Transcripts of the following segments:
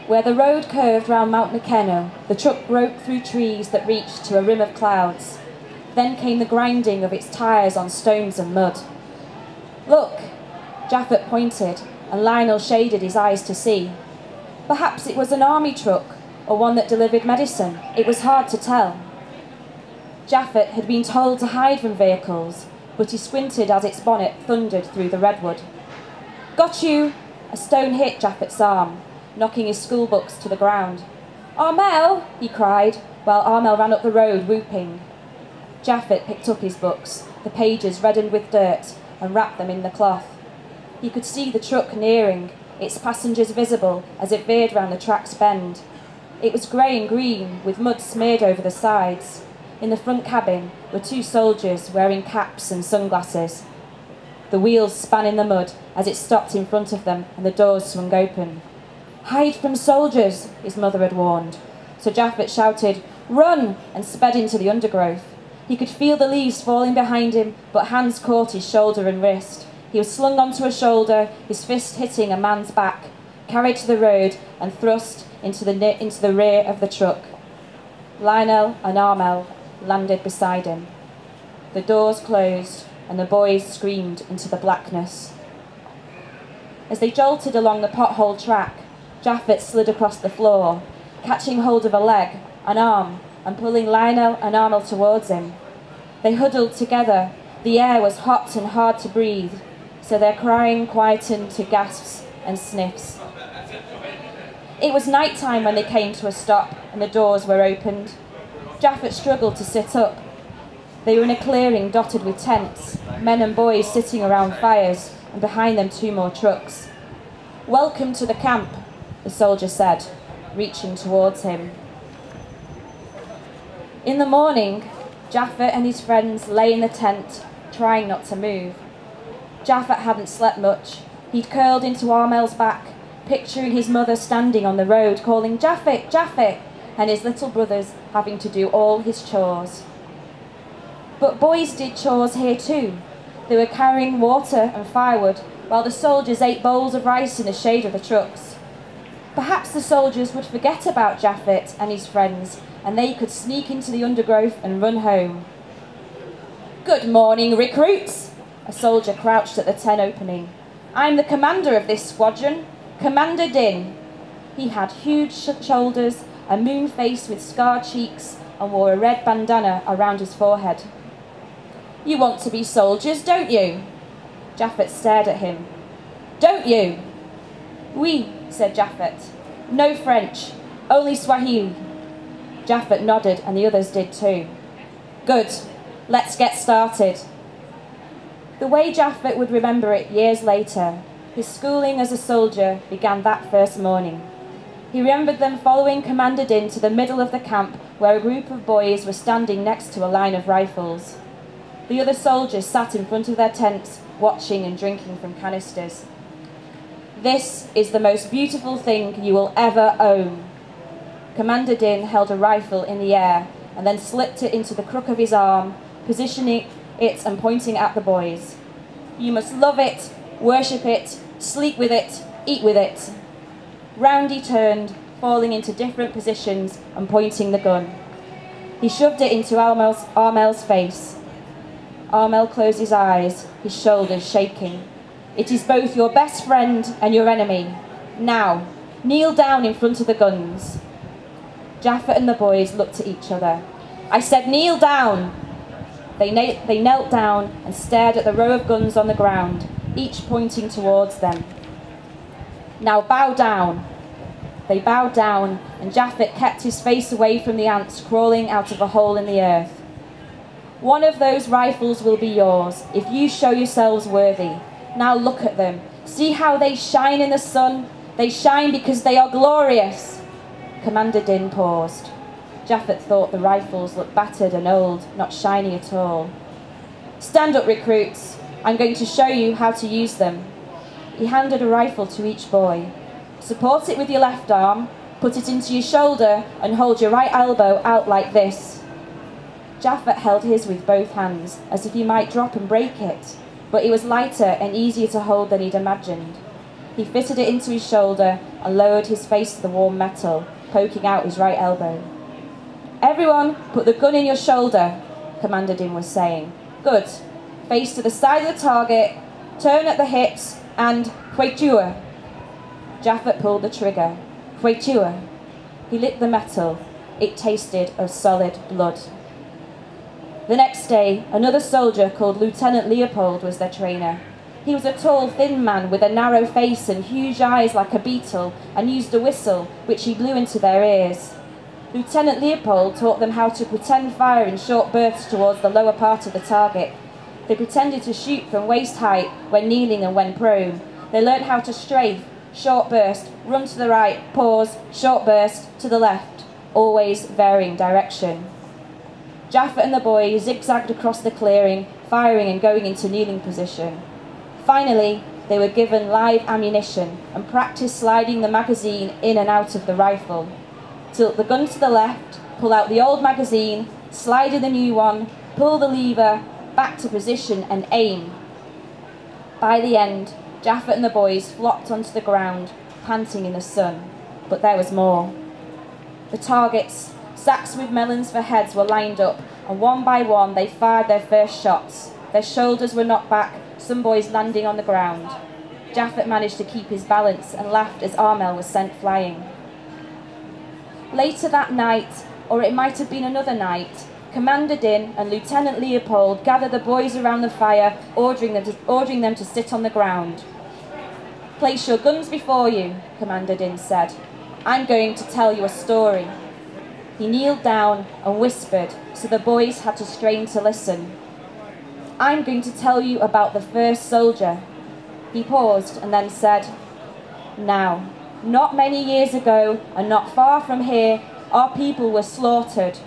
Where the road curved round Mount McKenna, the truck broke through trees that reached to a rim of clouds. Then came the grinding of its tyres on stones and mud. "Look!" Japhet pointed, and Lionel shaded his eyes to see. Perhaps it was an army truck, or one that delivered medicine. It was hard to tell. Japhet had been told to hide from vehicles, but he squinted as its bonnet thundered through the redwood. "Got you!" A stone hit Japhet's arm, knocking his school books to the ground. "Armel!" he cried, while Armel ran up the road whooping. Japhet picked up his books, the pages reddened with dirt, and wrapped them in the cloth. He could see the truck nearing, its passengers visible as it veered round the track's bend. It was grey and green, with mud smeared over the sides. In the front cabin were two soldiers wearing caps and sunglasses. The wheels span in the mud as it stopped in front of them and the doors swung open. "Hide from soldiers," his mother had warned. So Japhet shouted, "Run!" and sped into the undergrowth. He could feel the leaves falling behind him, but hands caught his shoulder and wrist. He was slung onto a shoulder, his fist hitting a man's back, carried to the road and thrust into the rear of the truck. Lionel and Armel landed beside him. The doors closed and the boys screamed into the blackness. As they jolted along the pothole track, Japhet slid across the floor, catching hold of a leg, an arm, and pulling Lionel and Armel towards him. They huddled together. The air was hot and hard to breathe, so their crying quietened to gasps and sniffs. It was night time when they came to a stop and the doors were opened. Japhet struggled to sit up. They were in a clearing dotted with tents, men and boys sitting around fires, and behind them two more trucks. "Welcome to the camp," the soldier said, reaching towards him. In the morning, Japhet and his friends lay in the tent, trying not to move. Japhet hadn't slept much. He'd curled into Armel's back, picturing his mother standing on the road, calling, "Japhet, Japhet," and his little brothers having to do all his chores. But boys did chores here too. They were carrying water and firewood, while the soldiers ate bowls of rice in the shade of the trucks. Perhaps the soldiers would forget about Japhet and his friends, and they could sneak into the undergrowth and run home. "Good morning, recruits!" A soldier crouched at the tent opening. "I'm the commander of this squadron, Commander Din." He had huge shoulders, a moon face with scarred cheeks, and wore a red bandana around his forehead. "You want to be soldiers, don't you?" Japhet stared at him. "Don't you?" "Oui," said Japhet. "No French, only Swahili." Japhet nodded and the others did too. "Good, let's get started." The way Japhet would remember it years later, his schooling as a soldier began that first morning. He remembered them following Commander Din to the middle of the camp where a group of boys were standing next to a line of rifles. The other soldiers sat in front of their tents, watching and drinking from canisters. "This is the most beautiful thing you will ever own." Commander Din held a rifle in the air and then slipped it into the crook of his arm, positioning it and pointing at the boys. "You must love it, worship it, sleep with it, eat with it." Round he turned, falling into different positions and pointing the gun. He shoved it into Armel's face. Armel closed his eyes, his shoulders shaking. "It is both your best friend and your enemy. Now, kneel down in front of the guns." Japhet and the boys looked at each other. "I said kneel down!" They knelt down and stared at the row of guns on the ground, each pointing towards them. "Now bow down." They bowed down, and Japhet kept his face away from the ants crawling out of a hole in the earth. "One of those rifles will be yours, if you show yourselves worthy. Now look at them. See how they shine in the sun? They shine because they are glorious." Commander Din paused. Japhet thought the rifles looked battered and old, not shiny at all. "Stand up, recruits. I'm going to show you how to use them." He handed a rifle to each boy. "Support it with your left arm, put it into your shoulder, and hold your right elbow out like this." Japhet held his with both hands, as if he might drop and break it, but it was lighter and easier to hold than he'd imagined. He fitted it into his shoulder and lowered his face to the warm metal, poking out his right elbow. "Everyone, put the gun in your shoulder," Commander Din was saying. "Good. Face to the side of the target, turn at the hips, and Huitua." Jaffet pulled the trigger. Huitua. He lit the metal. It tasted of solid blood. The next day, another soldier called Lieutenant Leopold was their trainer. He was a tall, thin man with a narrow face and huge eyes like a beetle, and used a whistle, which he blew into their ears. Lieutenant Leopold taught them how to pretend fire in short bursts towards the lower part of the target. They pretended to shoot from waist height when kneeling and when prone. They learned how to strafe, short burst, run to the right, pause, short burst, to the left, always varying direction. Jaffet and the boys zigzagged across the clearing, firing and going into kneeling position. Finally, they were given live ammunition and practiced sliding the magazine in and out of the rifle. Tilt the gun to the left, pull out the old magazine, slide in the new one, pull the lever, back to position and aim. By the end, Jaffet and the boys flopped onto the ground, panting in the sun. But there was more. The targets, sacks with melons for heads, were lined up, and one by one they fired their first shots. Their shoulders were knocked back, some boys landing on the ground. Jaffet managed to keep his balance and laughed as Armel was sent flying. Later that night, or it might have been another night, Commander Din and Lieutenant Leopold gathered the boys around the fire, ordering them to sit on the ground. "Place your guns before you," Commander Din said. "I'm going to tell you a story." He kneeled down and whispered, so the boys had to strain to listen. "I'm going to tell you about the first soldier." He paused and then said, "Now, not many years ago, and not far from here, our people were slaughtered.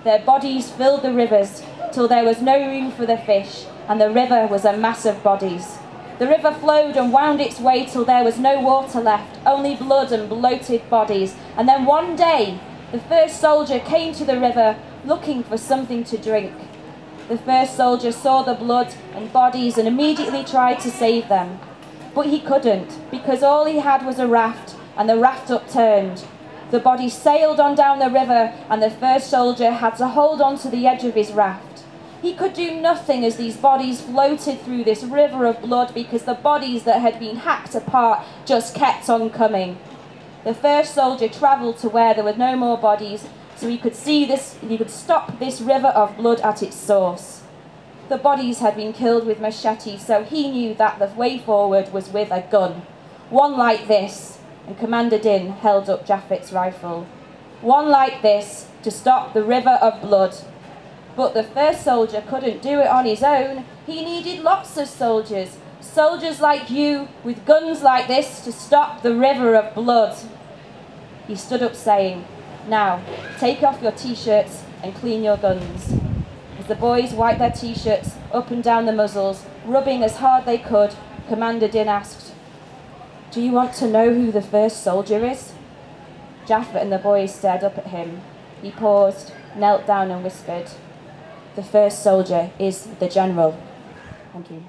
Their bodies filled the rivers, till there was no room for the fish, and the river was a mass of bodies. The river flowed and wound its way till there was no water left, only blood and bloated bodies. And then one day, the first soldier came to the river, looking for something to drink. The first soldier saw the blood and bodies and immediately tried to save them. But he couldn't, because all he had was a raft, and the raft upturned. The bodies sailed on down the river, and the first soldier had to hold on to the edge of his raft. He could do nothing as these bodies floated through this river of blood, because the bodies that had been hacked apart just kept on coming. The first soldier travelled to where there were no more bodies, so he could stop this river of blood at its source. The bodies had been killed with machetes, so he knew that the way forward was with a gun. One like this, and Commander Din held up Jaffet's rifle. One like this, to stop the river of blood. But the first soldier couldn't do it on his own. He needed lots of soldiers. Soldiers like you, with guns like this, to stop the river of blood. He stood up saying, "Now, take off your t-shirts and clean your guns." As the boys wiped their t-shirts up and down the muzzles, rubbing as hard they could, Commander Din asked, "Do you want to know who the first soldier is?" Jaffet and the boys stared up at him. He paused, knelt down and whispered, "The first soldier is the general." Thank you.